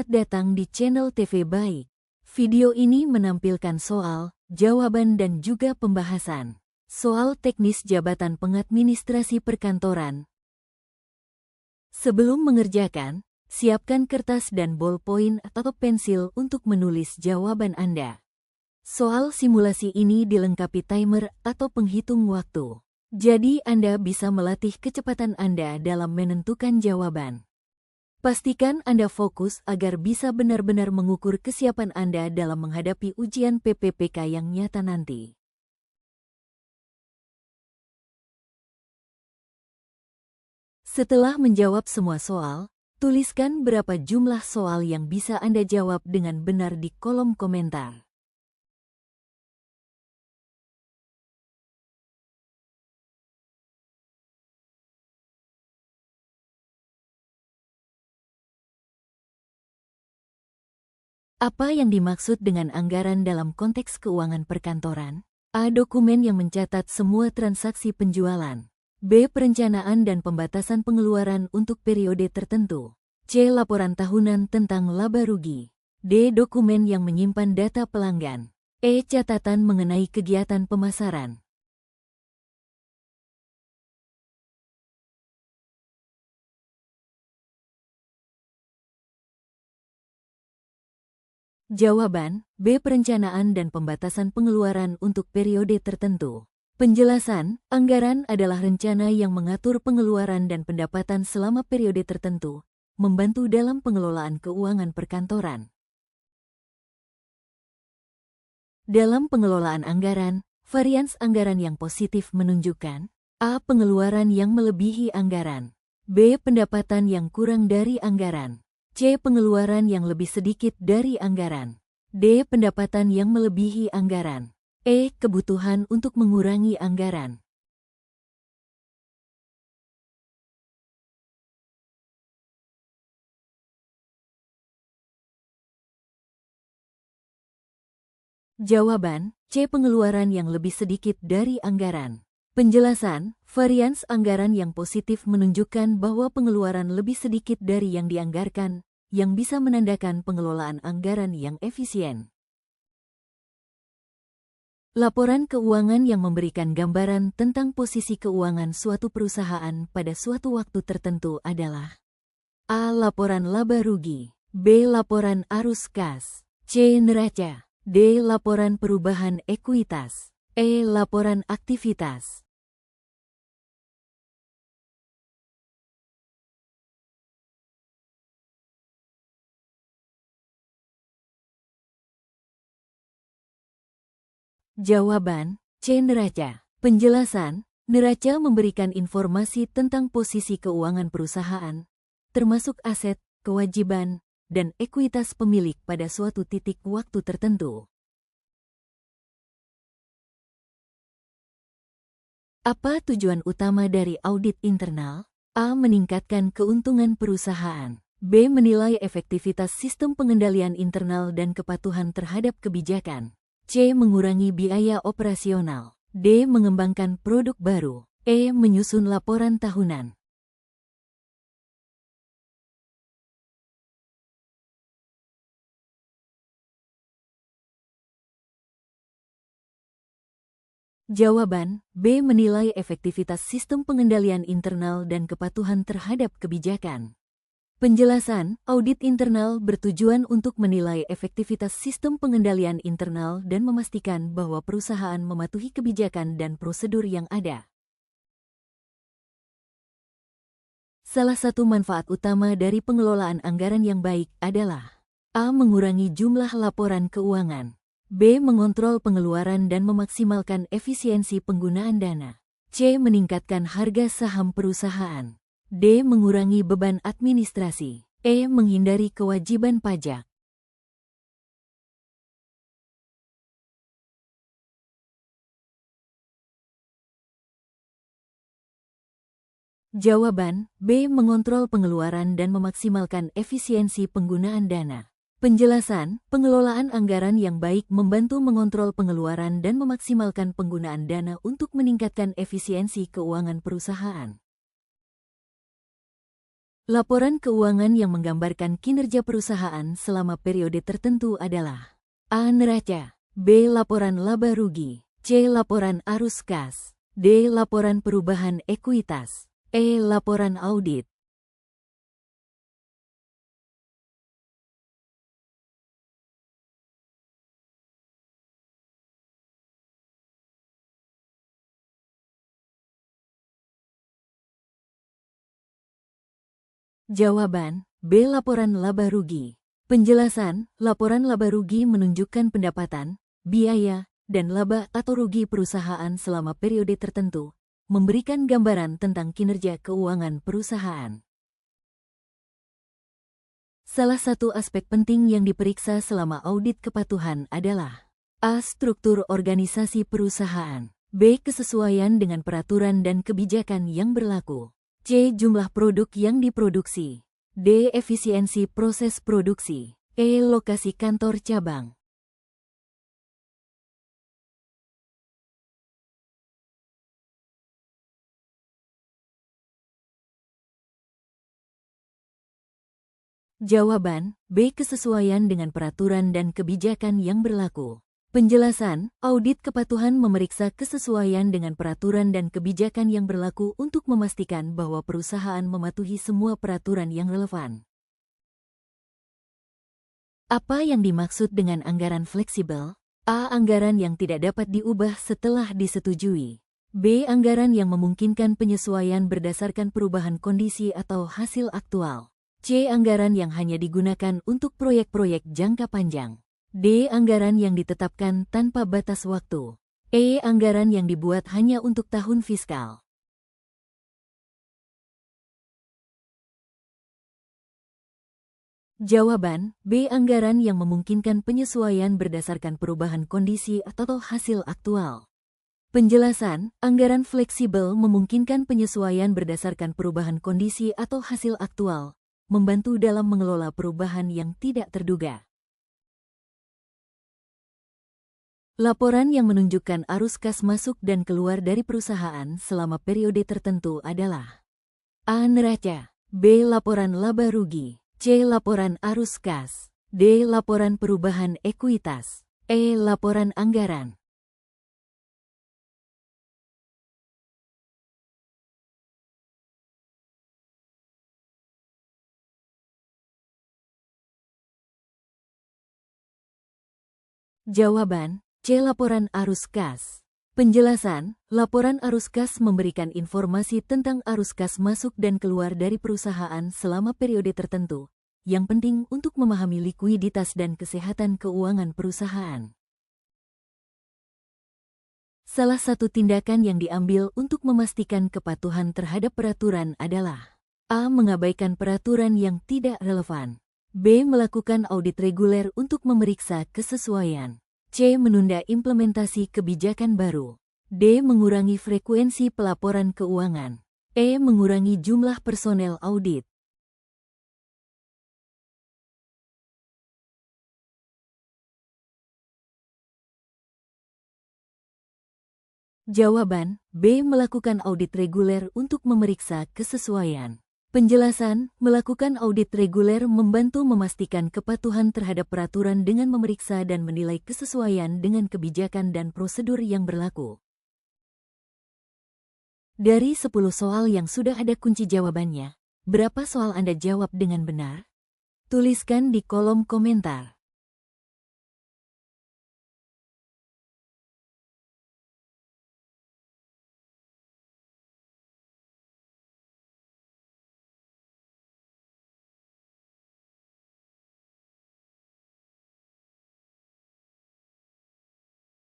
Selamat datang di channel TV Baik. Video ini menampilkan soal, jawaban dan juga pembahasan soal teknis jabatan pengadministrasi perkantoran. Sebelum mengerjakan, siapkan kertas dan bolpoin atau pensil untuk menulis jawaban Anda. Soal simulasi ini dilengkapi timer atau penghitung waktu. Jadi Anda bisa melatih kecepatan Anda dalam menentukan jawaban. Pastikan Anda fokus agar bisa benar-benar mengukur kesiapan Anda dalam menghadapi ujian PPPK yang nyata nanti. Setelah menjawab semua soal, tuliskan berapa jumlah soal yang bisa Anda jawab dengan benar di kolom komentar. Apa yang dimaksud dengan anggaran dalam konteks keuangan perkantoran? A. Dokumen yang mencatat semua transaksi penjualan. B. Perencanaan dan pembatasan pengeluaran untuk periode tertentu. C. Laporan tahunan tentang laba rugi. D. Dokumen yang menyimpan data pelanggan. E. Catatan mengenai kegiatan pemasaran. Jawaban, B. Perencanaan dan pembatasan pengeluaran untuk periode tertentu. Penjelasan, anggaran adalah rencana yang mengatur pengeluaran dan pendapatan selama periode tertentu, membantu dalam pengelolaan keuangan perkantoran. Dalam pengelolaan anggaran, varians anggaran yang positif menunjukkan A. Pengeluaran yang melebihi anggaran. B. Pendapatan yang kurang dari anggaran. C. Pengeluaran yang lebih sedikit dari anggaran. D. Pendapatan yang melebihi anggaran. E. Kebutuhan untuk mengurangi anggaran. Jawaban, C. Pengeluaran yang lebih sedikit dari anggaran. Penjelasan, varians anggaran yang positif menunjukkan bahwa pengeluaran lebih sedikit dari yang dianggarkan, yang bisa menandakan pengelolaan anggaran yang efisien. Laporan keuangan yang memberikan gambaran tentang posisi keuangan suatu perusahaan pada suatu waktu tertentu adalah A. Laporan laba rugi. B. Laporan arus kas. C. Neraca. D. Laporan perubahan ekuitas. E. Laporan aktivitas. Jawaban, C. Neraca. Penjelasan, neraca memberikan informasi tentang posisi keuangan perusahaan, termasuk aset, kewajiban, dan ekuitas pemilik pada suatu titik waktu tertentu. Apa tujuan utama dari audit internal? A. Meningkatkan keuntungan perusahaan. B. Menilai efektivitas sistem pengendalian internal dan kepatuhan terhadap kebijakan. C. Mengurangi biaya operasional. D. Mengembangkan produk baru. E. Menyusun laporan tahunan. Jawaban, B. Menilai efektivitas sistem pengendalian internal dan kepatuhan terhadap kebijakan. Penjelasan, audit internal bertujuan untuk menilai efektivitas sistem pengendalian internal dan memastikan bahwa perusahaan mematuhi kebijakan dan prosedur yang ada. Salah satu manfaat utama dari pengelolaan anggaran yang baik adalah A. Mengurangi jumlah laporan keuangan. B. Mengontrol pengeluaran dan memaksimalkan efisiensi penggunaan dana. C. Meningkatkan harga saham perusahaan. D. Mengurangi beban administrasi. E. Menghindari kewajiban pajak. Jawaban, B. Mengontrol pengeluaran dan memaksimalkan efisiensi penggunaan dana. Penjelasan, pengelolaan anggaran yang baik membantu mengontrol pengeluaran dan memaksimalkan penggunaan dana untuk meningkatkan efisiensi keuangan perusahaan. Laporan keuangan yang menggambarkan kinerja perusahaan selama periode tertentu adalah A. Neraca, B. Laporan laba rugi, C. Laporan arus kas, D. Laporan perubahan ekuitas, E. Laporan audit. Jawaban, B. Laporan laba rugi. Penjelasan, laporan laba rugi menunjukkan pendapatan, biaya, dan laba atau rugi perusahaan selama periode tertentu, memberikan gambaran tentang kinerja keuangan perusahaan. Salah satu aspek penting yang diperiksa selama audit kepatuhan adalah A. Struktur organisasi perusahaan, B. Kesesuaian dengan peraturan dan kebijakan yang berlaku, C. Jumlah produk yang diproduksi, D. Efisiensi proses produksi, E. Lokasi kantor cabang. Jawaban, B. Kesesuaian dengan peraturan dan kebijakan yang berlaku. Penjelasan, audit kepatuhan memeriksa kesesuaian dengan peraturan dan kebijakan yang berlaku untuk memastikan bahwa perusahaan mematuhi semua peraturan yang relevan. Apa yang dimaksud dengan anggaran fleksibel? A. Anggaran yang tidak dapat diubah setelah disetujui. B. Anggaran yang memungkinkan penyesuaian berdasarkan perubahan kondisi atau hasil aktual. C. Anggaran yang hanya digunakan untuk proyek-proyek jangka panjang. D. Anggaran yang ditetapkan tanpa batas waktu. E. Anggaran yang dibuat hanya untuk tahun fiskal. Jawaban, B. Anggaran yang memungkinkan penyesuaian berdasarkan perubahan kondisi atau hasil aktual. Penjelasan, anggaran fleksibel memungkinkan penyesuaian berdasarkan perubahan kondisi atau hasil aktual, membantu dalam mengelola perubahan yang tidak terduga. Laporan yang menunjukkan arus kas masuk dan keluar dari perusahaan selama periode tertentu adalah A. Neraca, B. Laporan laba rugi, C. Laporan arus kas, D. Laporan perubahan ekuitas, E. Laporan anggaran. Jawaban, C. Laporan arus kas. Penjelasan, laporan arus kas memberikan informasi tentang arus kas masuk dan keluar dari perusahaan selama periode tertentu, yang penting untuk memahami likuiditas dan kesehatan keuangan perusahaan. Salah satu tindakan yang diambil untuk memastikan kepatuhan terhadap peraturan adalah A. Mengabaikan peraturan yang tidak relevan, B. Melakukan audit reguler untuk memeriksa kesesuaian, C. Menunda implementasi kebijakan baru, D. Mengurangi frekuensi pelaporan keuangan, E. Mengurangi jumlah personel audit. Jawaban, B. Melakukan audit reguler untuk memeriksa kesesuaian. Penjelasan, melakukan audit reguler membantu memastikan kepatuhan terhadap peraturan dengan memeriksa dan menilai kesesuaian dengan kebijakan dan prosedur yang berlaku. Dari 10 soal yang sudah ada kunci jawabannya, berapa soal Anda jawab dengan benar? Tuliskan di kolom komentar.